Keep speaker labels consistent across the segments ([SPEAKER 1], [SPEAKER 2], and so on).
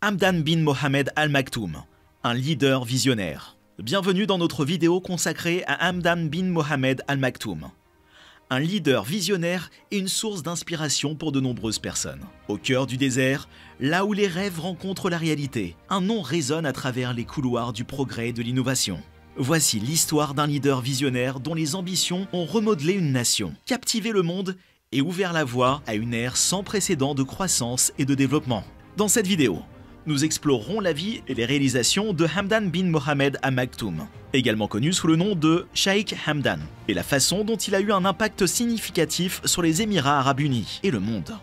[SPEAKER 1] Hamdan bin Mohamed Al Maktoum, un leader visionnaire. Bienvenue dans notre vidéo consacrée à Hamdan bin Mohamed Al Maktoum. Un leader visionnaire et une source d'inspiration pour de nombreuses personnes. Au cœur du désert, là où les rêves rencontrent la réalité, un nom résonne à travers les couloirs du progrès et de l'innovation. Voici l'histoire d'un leader visionnaire dont les ambitions ont remodelé une nation, captivé le monde et ouvert la voie à une ère sans précédent de croissance et de développement. Dans cette vidéo, nous explorerons la vie et les réalisations de Hamdan bin Mohamed Al Maktoum, également connu sous le nom de Cheikh Hamdan, et la façon dont il a eu un impact significatif sur les Émirats Arabes Unis et le monde.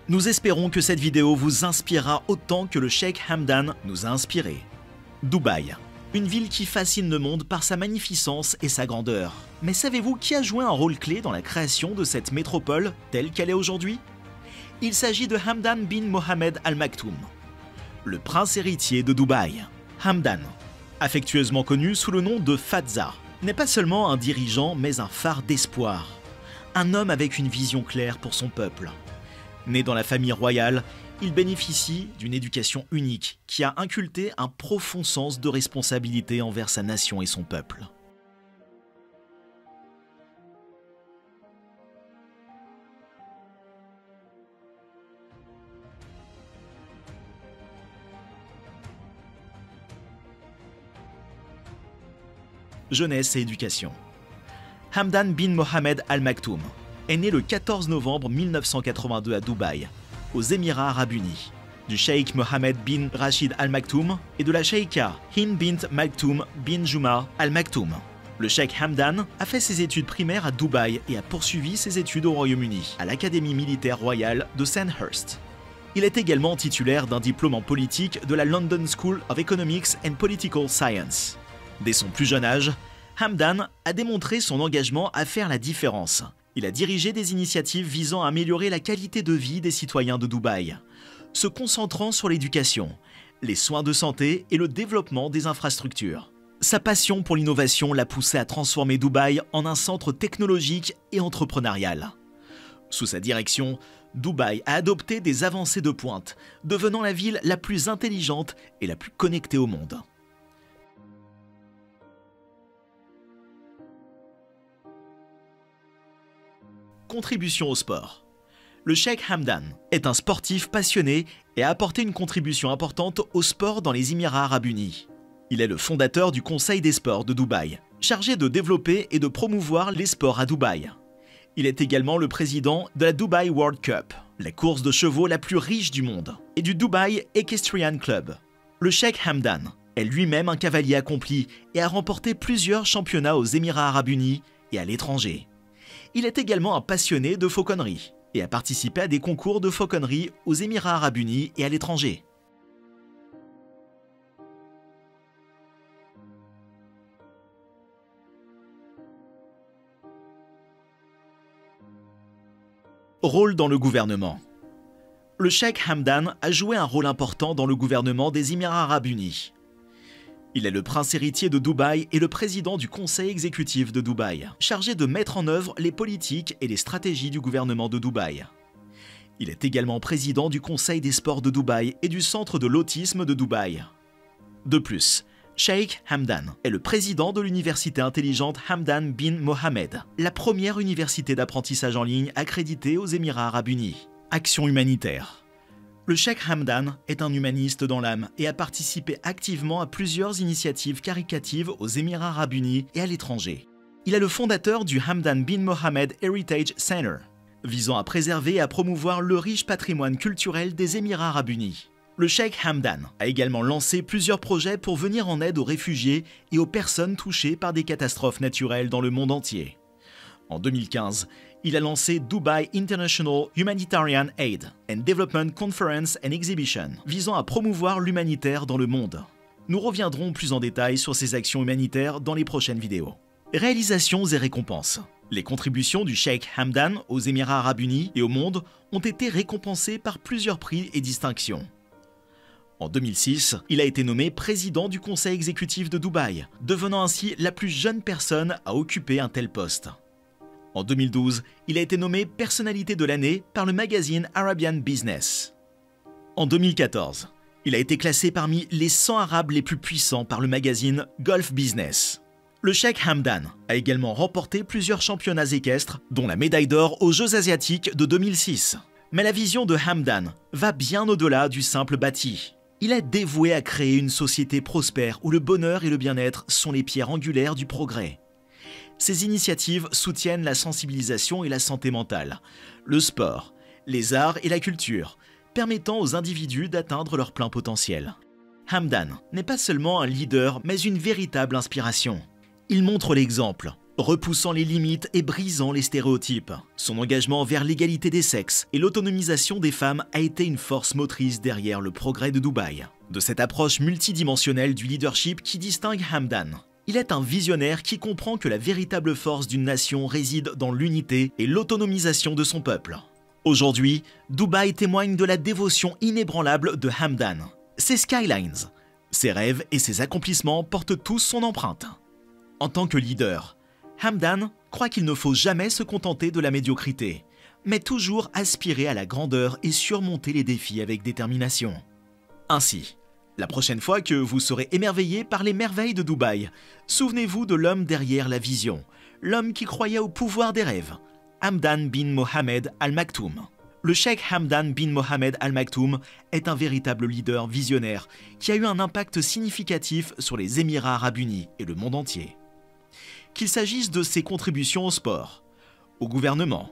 [SPEAKER 1] Nous espérons que cette vidéo vous inspirera autant que le Cheikh Hamdan nous a inspiré. Dubaï, une ville qui fascine le monde par sa magnificence et sa grandeur. Mais savez-vous qui a joué un rôle clé dans la création de cette métropole telle qu'elle est aujourd'hui? Il s'agit de Hamdan bin Mohamed Al Maktoum, le prince héritier de Dubaï. Hamdan, affectueusement connu sous le nom de Fazza, n'est pas seulement un dirigeant mais un phare d'espoir. Un homme avec une vision claire pour son peuple. Né dans la famille royale, il bénéficie d'une éducation unique qui a inculqué un profond sens de responsabilité envers sa nation et son peuple. Jeunesse et éducation. Hamdan bin Mohamed Al Maktoum est né le 14 novembre 1982 à Dubaï, aux Émirats Arabes Unis, du cheikh Mohamed bin Rachid Al Maktoum et de la cheikha Hind bint Maktoum bin Juma Al Maktoum. Le cheikh Hamdan a fait ses études primaires à Dubaï et a poursuivi ses études au Royaume-Uni, à l'Académie militaire royale de Sandhurst. Il est également titulaire d'un diplôme en politique de la London School of Economics and Political Science. Dès son plus jeune âge, Hamdan a démontré son engagement à faire la différence. Il a dirigé des initiatives visant à améliorer la qualité de vie des citoyens de Dubaï, se concentrant sur l'éducation, les soins de santé et le développement des infrastructures. Sa passion pour l'innovation l'a poussé à transformer Dubaï en un centre technologique et entrepreneurial. Sous sa direction, Dubaï a adopté des avancées de pointe, devenant la ville la plus intelligente et la plus connectée au monde. Contribution au sport. Le cheikh Hamdan est un sportif passionné et a apporté une contribution importante au sport dans les Émirats Arabes Unis. Il est le fondateur du Conseil des sports de Dubaï, chargé de développer et de promouvoir les sports à Dubaï. Il est également le président de la Dubai World Cup, la course de chevaux la plus riche du monde, et du Dubai Equestrian Club. Le cheikh Hamdan est lui-même un cavalier accompli et a remporté plusieurs championnats aux Émirats Arabes Unis et à l'étranger. Il est également un passionné de fauconnerie et a participé à des concours de fauconnerie aux Émirats Arabes Unis et à l'étranger. Rôle dans le gouvernement. Le cheikh Hamdan a joué un rôle important dans le gouvernement des Émirats Arabes Unis. Il est le prince héritier de Dubaï et le président du conseil exécutif de Dubaï, chargé de mettre en œuvre les politiques et les stratégies du gouvernement de Dubaï. Il est également président du conseil des sports de Dubaï et du centre de l'autisme de Dubaï. De plus, Cheikh Hamdan est le président de l'université intelligente Hamdan bin Mohamed, la première université d'apprentissage en ligne accréditée aux Émirats Arabes Unis. Action humanitaire. Le cheikh Hamdan est un humaniste dans l'âme et a participé activement à plusieurs initiatives caritatives aux Émirats Arabes Unis et à l'étranger. Il est le fondateur du Hamdan bin Mohamed Heritage Center, visant à préserver et à promouvoir le riche patrimoine culturel des Émirats Arabes Unis. Le cheikh Hamdan a également lancé plusieurs projets pour venir en aide aux réfugiés et aux personnes touchées par des catastrophes naturelles dans le monde entier. En 2015, il a lancé Dubai International Humanitarian Aid and Development Conference and Exhibition, visant à promouvoir l'humanitaire dans le monde. Nous reviendrons plus en détail sur ces actions humanitaires dans les prochaines vidéos. Réalisations et récompenses. Les contributions du cheikh Hamdan aux Émirats Arabes Unis et au monde ont été récompensées par plusieurs prix et distinctions. En 2006, il a été nommé président du conseil exécutif de Dubaï, devenant ainsi la plus jeune personne à occuper un tel poste. En 2012, il a été nommé personnalité de l'année par le magazine Arabian Business. En 2014, Il a été classé parmi les 100 Arabes les plus puissants par le magazine Golf Business. Le cheikh Hamdan a également remporté plusieurs championnats équestres, dont la médaille d'or aux Jeux asiatiques de 2006. Mais la vision de Hamdan va bien au-delà du simple bâti. Il est dévoué à créer une société prospère où le bonheur et le bien-être sont les pierres angulaires du progrès. Ces initiatives soutiennent la sensibilisation et la santé mentale, le sport, les arts et la culture, permettant aux individus d'atteindre leur plein potentiel. Hamdan n'est pas seulement un leader, mais une véritable inspiration. Il montre l'exemple, repoussant les limites et brisant les stéréotypes. Son engagement vers l'égalité des sexes et l'autonomisation des femmes a été une force motrice derrière le progrès de Dubaï. De cette approche multidimensionnelle du leadership qui distingue Hamdan, il est un visionnaire qui comprend que la véritable force d'une nation réside dans l'unité et l'autonomisation de son peuple. Aujourd'hui, Dubaï témoigne de la dévotion inébranlable de Hamdan. Ses skylines, ses rêves et ses accomplissements portent tous son empreinte. En tant que leader, Hamdan croit qu'il ne faut jamais se contenter de la médiocrité, mais toujours aspirer à la grandeur et surmonter les défis avec détermination. Ainsi, la prochaine fois que vous serez émerveillé par les merveilles de Dubaï, souvenez-vous de l'homme derrière la vision, l'homme qui croyait au pouvoir des rêves, Hamdan bin Mohamed Al Maktoum. Le cheikh Hamdan bin Mohamed Al Maktoum est un véritable leader visionnaire qui a eu un impact significatif sur les Émirats Arabes Unis et le monde entier. Qu'il s'agisse de ses contributions au sport, au gouvernement,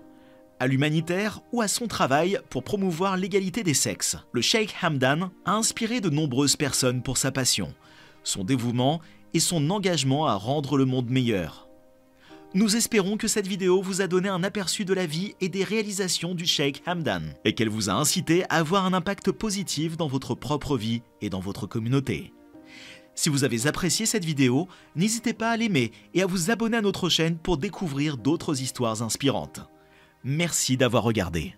[SPEAKER 1] à l'humanitaire ou à son travail pour promouvoir l'égalité des sexes, le cheikh Hamdan a inspiré de nombreuses personnes pour sa passion, son dévouement et son engagement à rendre le monde meilleur. Nous espérons que cette vidéo vous a donné un aperçu de la vie et des réalisations du cheikh Hamdan et qu'elle vous a incité à avoir un impact positif dans votre propre vie et dans votre communauté. Si vous avez apprécié cette vidéo, n'hésitez pas à l'aimer et à vous abonner à notre chaîne pour découvrir d'autres histoires inspirantes. Merci d'avoir regardé.